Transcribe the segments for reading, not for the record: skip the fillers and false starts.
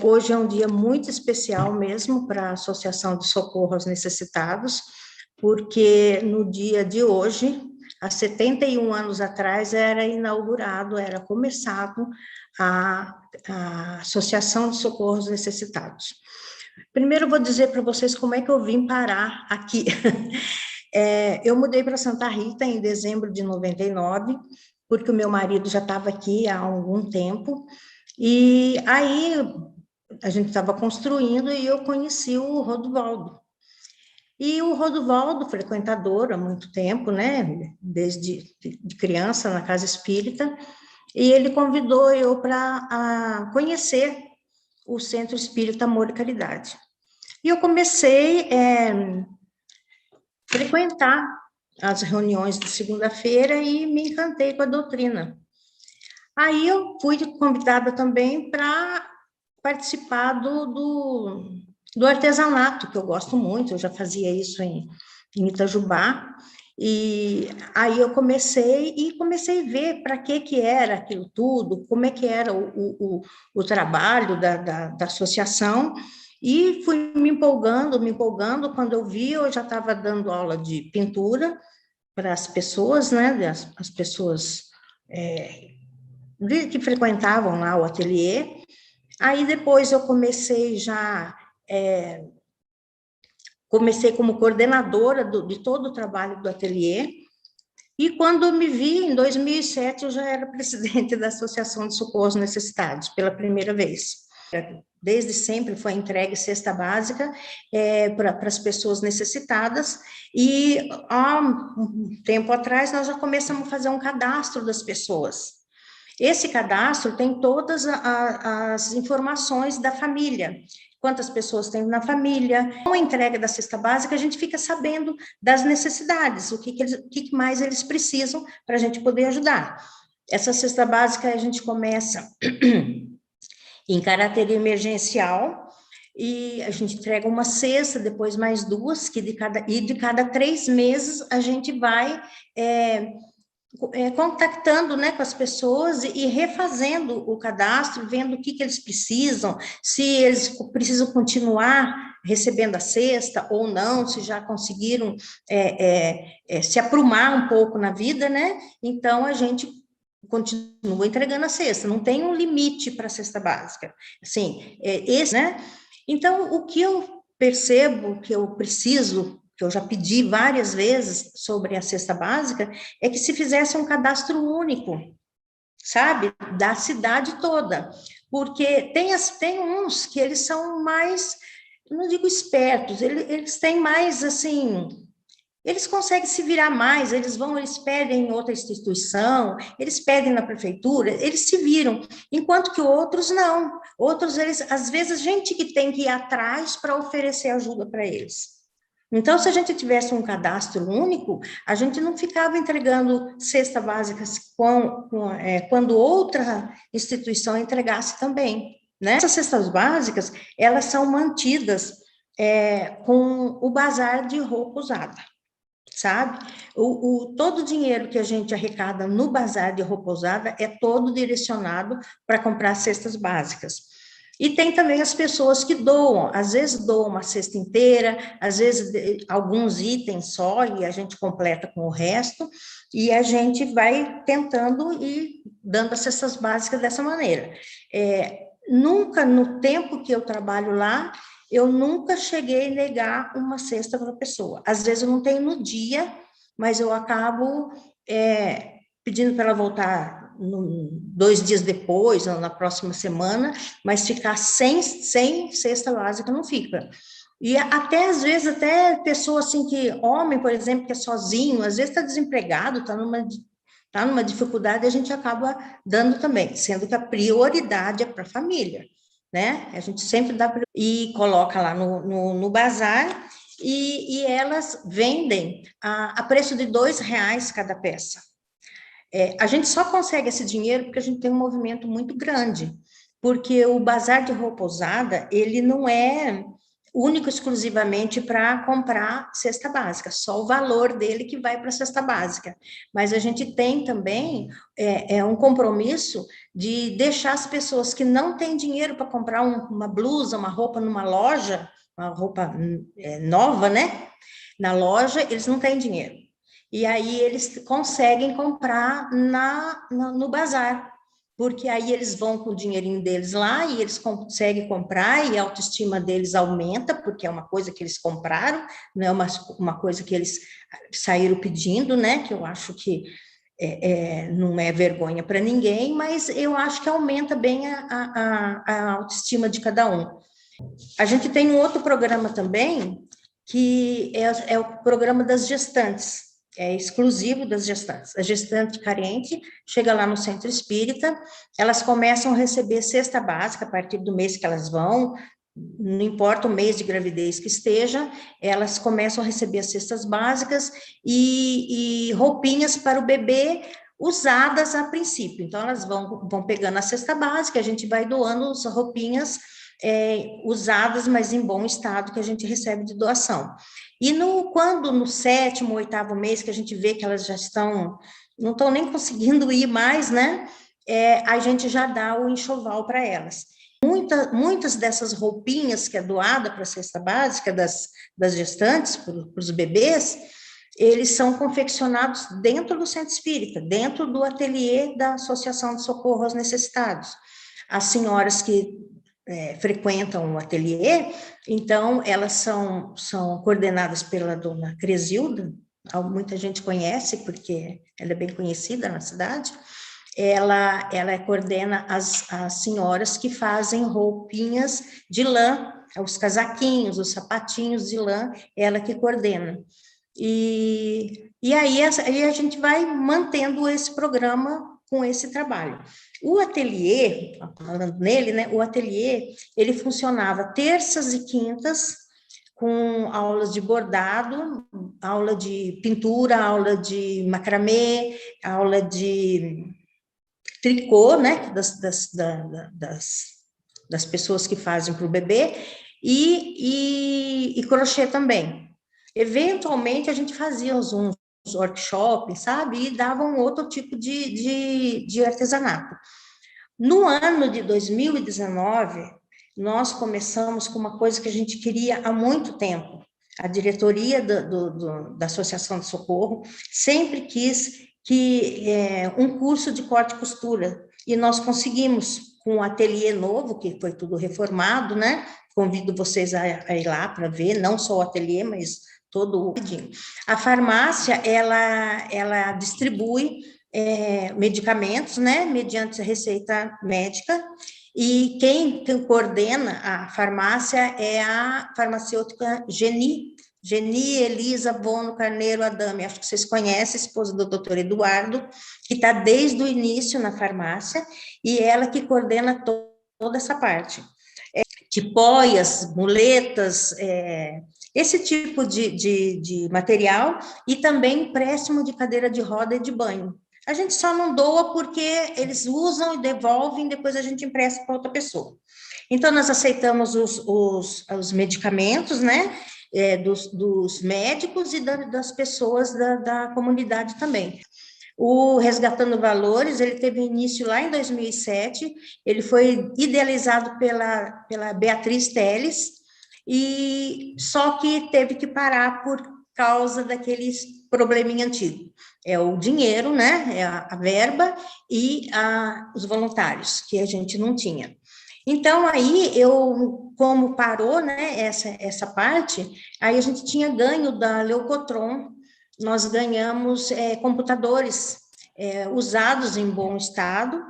Hoje é um dia muito especial mesmo para a Associação de Socorro aos Necessitados, porque no dia de hoje, há 71 anos atrás, era começado a Associação de Socorro aos Necessitados. Primeiro eu vou dizer para vocês como é que eu vim parar aqui. Eu mudei para Santa Rita em dezembro de 99, porque o meu marido já estava aqui há algum tempo, e aí a gente estava construindo e eu conheci o Rodovaldo. E o Rodovaldo, frequentador há muito tempo, né, desde de criança na Casa Espírita, e ele convidou eu para conhecer o Centro Espírita Amor e Caridade. E eu comecei a frequentar as reuniões de segunda-feira e me encantei com a doutrina. Aí eu fui convidada também para participar do artesanato, que eu gosto muito, eu já fazia isso em Itajubá, e aí eu comecei a ver para que era aquilo tudo, como é que era o trabalho da associação, e fui me empolgando, quando eu vi, eu já estava dando aula de pintura para as pessoas, né, as pessoas que frequentavam lá o ateliê. Aí depois eu comecei como coordenadora de todo o trabalho do ateliê, e quando eu me vi, em 2007, eu já era presidente da Associação de Socorro aos Necessitados, pela primeira vez. Desde sempre foi entregue cesta básica para as pessoas necessitadas, e há um tempo atrás nós já começamos a fazer um cadastro das pessoas. Esse cadastro tem todas as informações da família, quantas pessoas tem na família. Com a entrega da cesta básica, a gente fica sabendo das necessidades, o que mais eles precisam para a gente poder ajudar. Essa cesta básica a gente começa em caráter emergencial, e a gente entrega uma cesta, depois mais duas, de cada 3 meses a gente vai contactando, né, com as pessoas e refazendo o cadastro, vendo o que eles precisam, se eles precisam continuar recebendo a cesta ou não, se já conseguiram se aprumar um pouco na vida, né? Então, a gente continua entregando a cesta, não tem um limite para a cesta básica. Assim, né? Então, o que eu percebo que eu preciso, que eu já pedi várias vezes sobre a cesta básica, é que se fizesse um cadastro único, sabe, da cidade toda, porque tem uns que eles são mais, não digo espertos, eles têm mais, assim, eles conseguem se virar mais, eles pedem em outra instituição, eles pedem na prefeitura, eles se viram, enquanto que outros não. Outros, às vezes, a gente que tem que ir atrás para oferecer ajuda para eles. Então, se a gente tivesse um cadastro único, a gente não ficava entregando cesta básica quando outra instituição entregasse também, né? Essas cestas básicas, elas são mantidas com o bazar de roupa usada, sabe? Todo o dinheiro que a gente arrecada no bazar de roupa usada é todo direcionado para comprar cestas básicas. E tem também as pessoas que doam, às vezes doam uma cesta inteira, às vezes alguns itens só, e a gente completa com o resto, e a gente vai tentando e dando as cestas básicas dessa maneira. Nunca, no tempo que eu trabalho lá, eu nunca cheguei a negar uma cesta para a pessoa. Às vezes eu não tenho no dia, mas eu acabo pedindo para ela voltar 2 dias depois, ou na próxima semana, mas ficar sem cesta básica não fica. E até, às vezes, até pessoa assim homem, por exemplo, que é sozinho, às vezes está desempregado, está numa dificuldade, a gente acaba dando também, sendo que a prioridade é para a família, né? A gente sempre dá e coloca lá no bazar, e elas vendem a preço de R$ 2 cada peça. A gente só consegue esse dinheiro porque a gente tem um movimento muito grande, porque o bazar de roupa usada, ele não é único exclusivamente para comprar cesta básica, só o valor dele que vai para a cesta básica. Mas a gente tem também um compromisso de deixar as pessoas que não têm dinheiro para comprar uma blusa, uma roupa numa loja, uma roupa nova, né? Na loja, eles não têm dinheiro. E aí eles conseguem comprar no bazar, porque aí eles vão com o dinheirinho deles lá e eles conseguem comprar e a autoestima deles aumenta, porque é uma coisa que eles compraram, não é uma coisa que eles saíram pedindo, né? Que eu acho que não é vergonha para ninguém, mas eu acho que aumenta bem a autoestima de cada um. A gente tem um outro programa também, que é o programa das gestantes, é exclusivo das gestantes. A gestante carente chega lá no centro espírita, elas começam a receber cesta básica a partir do mês que elas vão, não importa o mês de gravidez que esteja, elas começam a receber as cestas básicas e roupinhas para o bebê usadas a princípio. Então, elas vão pegando a cesta básica, a gente vai doando as roupinhas usadas, mas em bom estado, que a gente recebe de doação. E quando no 7º, 8º mês, que a gente vê que elas já não estão nem conseguindo ir mais, né? A gente já dá o enxoval para elas. Muitas dessas roupinhas que é doada para a cesta básica das gestantes, para os bebês, eles são confeccionados dentro do centro espírita, dentro do ateliê da Associação de Socorro aos Necessitados. As senhoras que frequentam o ateliê, então elas são coordenadas pela dona Cresilda, muita gente conhece, porque ela é bem conhecida na cidade. Ela coordena as senhoras que fazem roupinhas de lã, os casaquinhos, os sapatinhos de lã, ela que coordena. E aí a gente vai mantendo esse programa com esse trabalho. O ateliê, falando nele, né, o ateliê, ele funcionava terças e quintas, com aulas de bordado, aula de pintura, aula de macramê, aula de tricô, né, das pessoas que fazem para o bebê, e crochê também. Eventualmente, a gente fazia uns workshops, sabe, e dava um outro tipo de artesanato. No ano de 2019, nós começamos com uma coisa que a gente queria há muito tempo. A diretoria da Associação de Socorro sempre quis um curso de corte e costura, e nós conseguimos com um ateliê novo, que foi tudo reformado, né? Convido vocês a ir lá para ver, não só o ateliê, mas todo o... A farmácia, ela distribui medicamentos, né, mediante receita médica, e quem coordena a farmácia é a farmacêutica Geni Elisa Bono Carneiro Adame, acho que vocês conhecem, esposa do doutor Eduardo, que está desde o início na farmácia, e ela que coordena toda essa parte. Tipóias, muletas, esse tipo de material, e também empréstimo de cadeira de roda e de banho. A gente só não doa porque eles usam e devolvem, depois a gente empresta para outra pessoa. Então, nós aceitamos os medicamentos, né, dos médicos e das pessoas da comunidade também. O Resgatando Valores, ele teve início lá em 2007, ele foi idealizado pela Beatriz Teles, e só que teve que parar por causa daqueles probleminha antigo. É o dinheiro, né, é a verba e os voluntários, que a gente não tinha. Então, aí, como parou, né, essa parte, aí a gente tinha ganho da Leucotron, nós ganhamos computadores usados em bom estado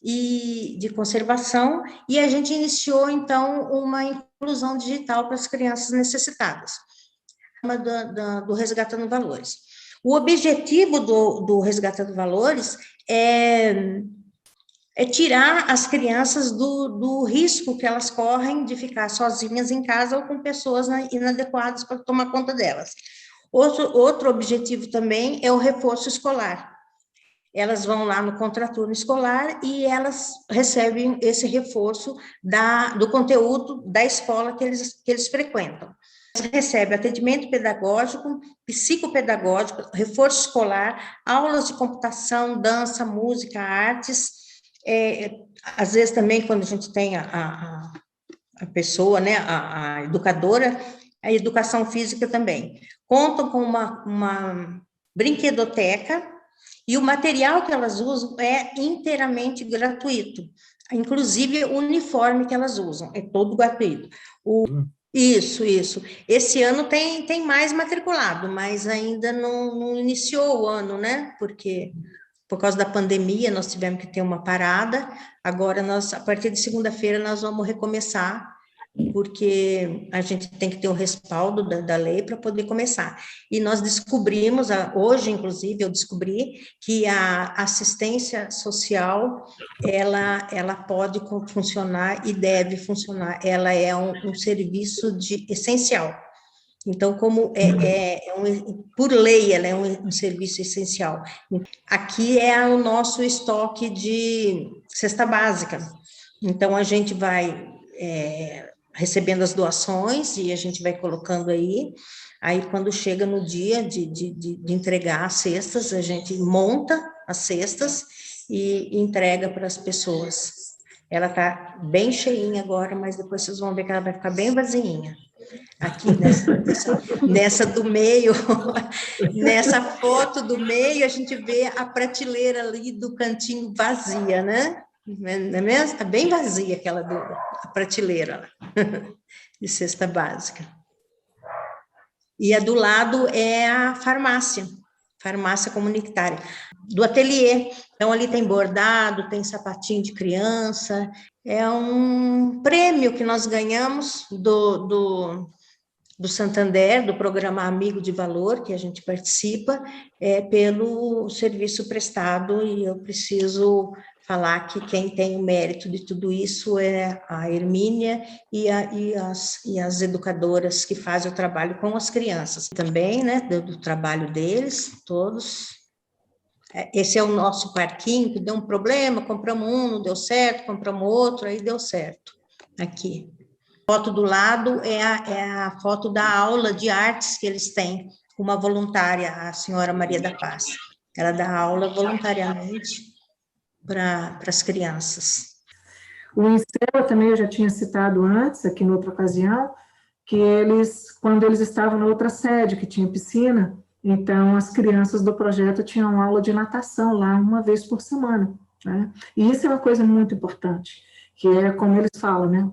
e de conservação, e a gente iniciou, então, uma inclusão digital para as crianças necessitadas, do Resgatando Valores. O objetivo do Resgatando Valores é tirar as crianças do risco que elas correm de ficar sozinhas em casa ou com pessoas inadequadas para tomar conta delas. Outro objetivo também é o reforço escolar. elas vão lá no contraturno escolar e elas recebem esse reforço do conteúdo da escola que eles frequentam. Elas recebem atendimento pedagógico, psicopedagógico, reforço escolar, aulas de computação, dança, música, artes, às vezes também quando a gente tem a pessoa, né, a educadora, a educação física também. Contam com uma brinquedoteca, e o material que elas usam é inteiramente gratuito, inclusive o uniforme que elas usam, é todo gratuito. Isso. Esse ano tem mais matriculado, mas ainda não iniciou o ano, né? Porque por causa da pandemia nós tivemos que ter uma parada. Agora, a partir de segunda-feira, nós vamos recomeçar, porque a gente tem que ter o respaldo da lei para poder começar. E nós descobrimos, hoje, inclusive, eu descobri que a assistência social, ela pode funcionar e deve funcionar, ela é um serviço essencial. Então, por lei, ela é um serviço essencial. Aqui é o nosso estoque de cesta básica. Então, a gente vai recebendo as doações e a gente vai colocando aí. Aí, quando chega no dia de entregar as cestas, a gente monta as cestas e entrega para as pessoas. Ela está bem cheinha agora, mas depois vocês vão ver que ela vai ficar bem vazinha. Aqui nessa do meio, nessa foto do meio, a gente vê a prateleira ali do cantinho vazia, né? Não é mesmo? Está bem vazia a prateleira de cesta básica. E a do lado é a farmácia comunitária, do ateliê. Então, ali tem bordado, tem sapatinho de criança. É um prêmio que nós ganhamos do Santander, do programa Amigo de Valor, que a gente participa, pelo serviço prestado, e eu preciso falar que quem tem o mérito de tudo isso é a Hermínia e as educadoras que fazem o trabalho com as crianças também, né, do trabalho deles, todos. Esse é o nosso parquinho, que deu um problema, compramos um, não deu certo, compramos outro, aí deu certo, aqui. A foto do lado é a foto da aula de artes que eles têm, uma voluntária, a senhora Maria da Paz. Ela dá aula voluntariamente para as crianças. O INSEL também eu já tinha citado antes, aqui noutra ocasião, que quando eles estavam na outra sede, que tinha piscina, então as crianças do projeto tinham aula de natação lá uma vez por semana, né? E isso é uma coisa muito importante, que é como eles falam, né?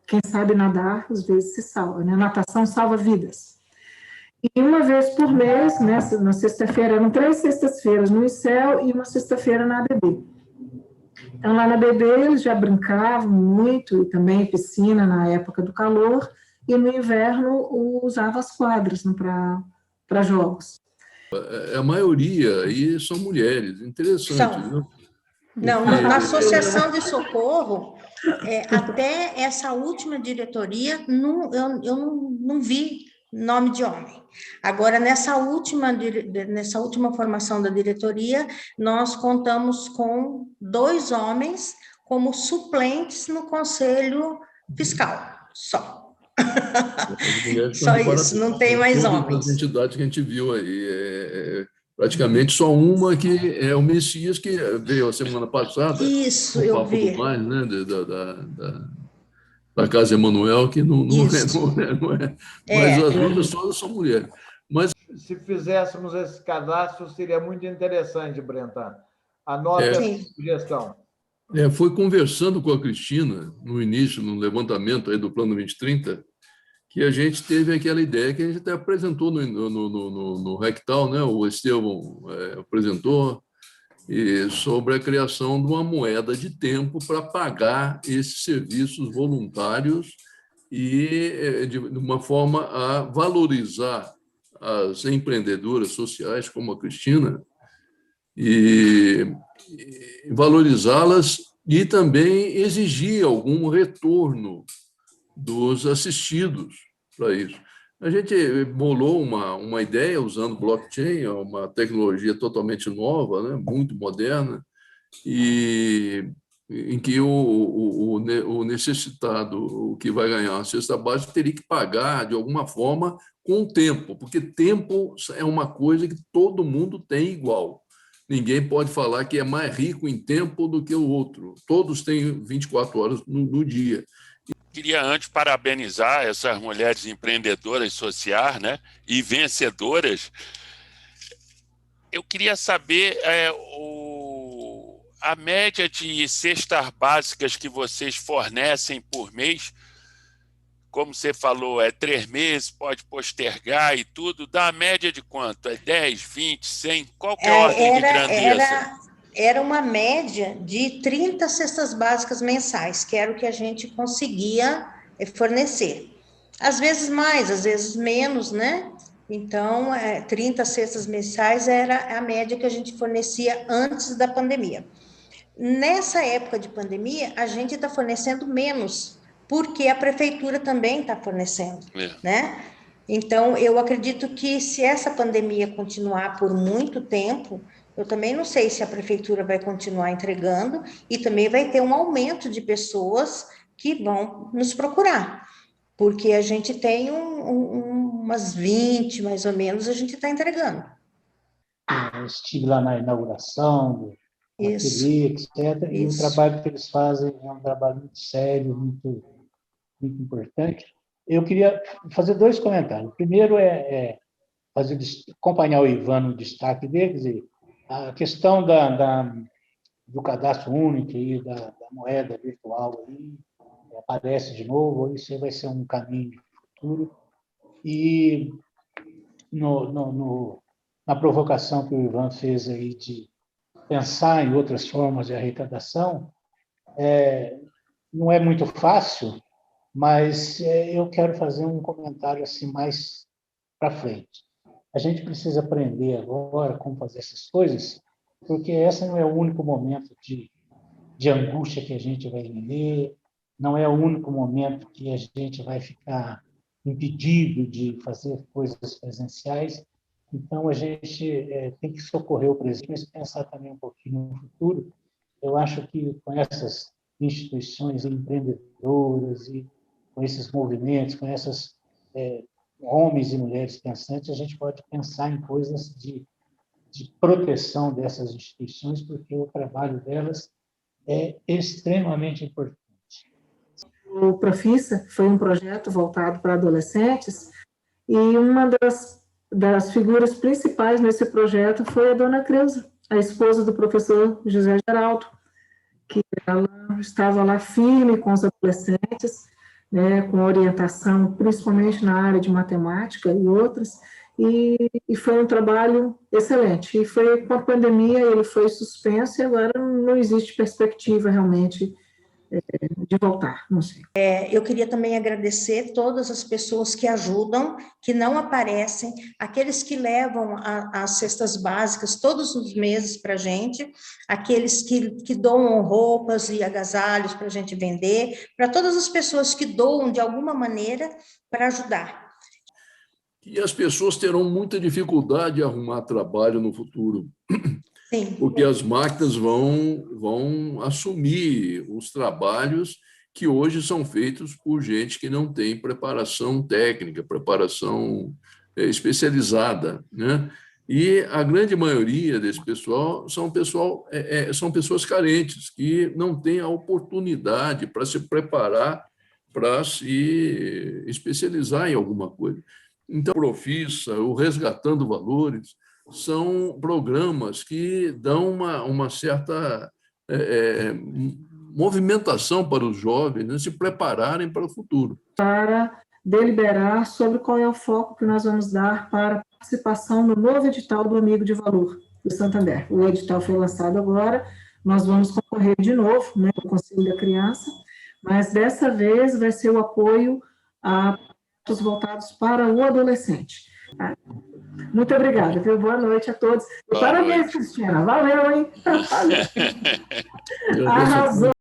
Quem sabe nadar, às vezes se salva, né? Natação salva vidas. E uma vez por mês, né, na sexta-feira, eram 3 sextas-feiras no INSEL e uma sexta-feira na ABB. Então, lá na ABB, eles já brincavam muito, e também piscina na época do calor, e no inverno usava as quadras, né, para jogos. A maioria aí são mulheres, interessante, viu? Não, na Associação de Socorro, até essa última diretoria, eu não vi nome de homem. Agora, nessa última formação da diretoria, nós contamos com 2 homens como suplentes no Conselho Fiscal, só. Só isso, não tem mais homens. As entidades que a gente viu aí, praticamente só uma, que é o Messias, que veio a semana passada. Isso, eu vi. Mais, né, da Casa Emanuel, que não é. Mas as outras todas são mulheres. Mas se fizéssemos esse cadastro, seria muito interessante, Brenta. Anote essa sugestão. Foi conversando com a Cristina, no início, no levantamento aí do Plano 2030, que a gente teve aquela ideia que a gente até apresentou no Rectal, né? O Estevão apresentou, sobre a criação de uma moeda de tempo para pagar esses serviços voluntários e de uma forma a valorizar as empreendedoras sociais, como a Cristina, e valorizá-las e também exigir algum retorno dos assistidos para isso. A gente bolou uma ideia usando blockchain, uma tecnologia totalmente nova, né, muito moderna, e em que o necessitado, o que vai ganhar a cesta básica, teria que pagar de alguma forma com o tempo, porque tempo é uma coisa que todo mundo tem igual. Ninguém pode falar que é mais rico em tempo do que o outro. Todos têm 24 horas no dia. Queria antes parabenizar essas mulheres empreendedoras sociais, né, e vencedoras. Eu queria saber a média de cestas básicas que vocês fornecem por mês. Como você falou, 3 meses, pode postergar e tudo. Dá a média de quanto? 10, 20, 100? Qual que é a ordem de grandeza? Era uma média de 30 cestas básicas mensais, que era o que a gente conseguia fornecer. Às vezes mais, às vezes menos, né? Então, 30 cestas mensais era a média que a gente fornecia antes da pandemia. Nessa época de pandemia, a gente está fornecendo menos, porque a prefeitura também está fornecendo, né? Então, eu acredito que se essa pandemia continuar por muito tempo, eu também não sei se a prefeitura vai continuar entregando e também vai ter um aumento de pessoas que vão nos procurar, porque a gente tem umas 20, mais ou menos, a gente está entregando. Eu estive lá na inauguração do ateliê, etc., e o trabalho que eles fazem é um trabalho muito sério, muito importante. Eu queria fazer 2 comentários. O primeiro acompanhar o Ivan no destaque deles, e a questão do cadastro único e da moeda virtual aí, aparece de novo, isso vai ser um caminho futuro. E na provocação que o Ivan fez aí de pensar em outras formas de arrecadação, não é muito fácil, mas eu quero fazer um comentário assim mais para frente. A gente precisa aprender agora como fazer essas coisas, porque esse não é o único momento de angústia que a gente vai viver, não é o único momento que a gente vai ficar impedido de fazer coisas presenciais. Então, a gente tem que socorrer o presente, mas pensar também um pouquinho no futuro. Eu acho que com essas instituições empreendedoras e com esses movimentos, com essas homens e mulheres pensantes, a gente pode pensar em coisas de proteção dessas instituições, porque o trabalho delas é extremamente importante. O Profissa foi um projeto voltado para adolescentes, e uma das figuras principais nesse projeto foi a dona Creuza, a esposa do professor José Geraldo, que ela estava lá firme com os adolescentes, né, com orientação, principalmente na área de matemática e outras, e foi um trabalho excelente. E foi com a pandemia, ele foi suspenso, e agora não existe perspectiva realmente de voltar, não sei. Eu queria também agradecer todas as pessoas que ajudam, que não aparecem, aqueles que levam as cestas básicas todos os meses para a gente, aqueles que doam roupas e agasalhos para a gente vender, para todas as pessoas que doam de alguma maneira para ajudar. E as pessoas terão muita dificuldade de arrumar trabalho no futuro. Sim. Porque as máquinas vão assumir os trabalhos que hoje são feitos por gente que não tem preparação técnica, preparação especializada, né? E a grande maioria desse pessoal são pessoas carentes, que não têm a oportunidade para se preparar, para se especializar em alguma coisa. Então, o Profissa, o Resgatando Valores, são programas que dão uma certa movimentação para os jovens, né, se prepararem para o futuro. Para deliberar sobre qual é o foco que nós vamos dar para a participação no novo edital do Amigo de Valor do Santander. O edital foi lançado agora, nós vamos concorrer de novo, né, no Conselho da Criança, mas dessa vez vai ser o apoio a projetos voltados para o adolescente. Muito obrigada, viu? Boa noite a todos. Parabéns, Cristina. Valeu, hein? Valeu. Arrasou.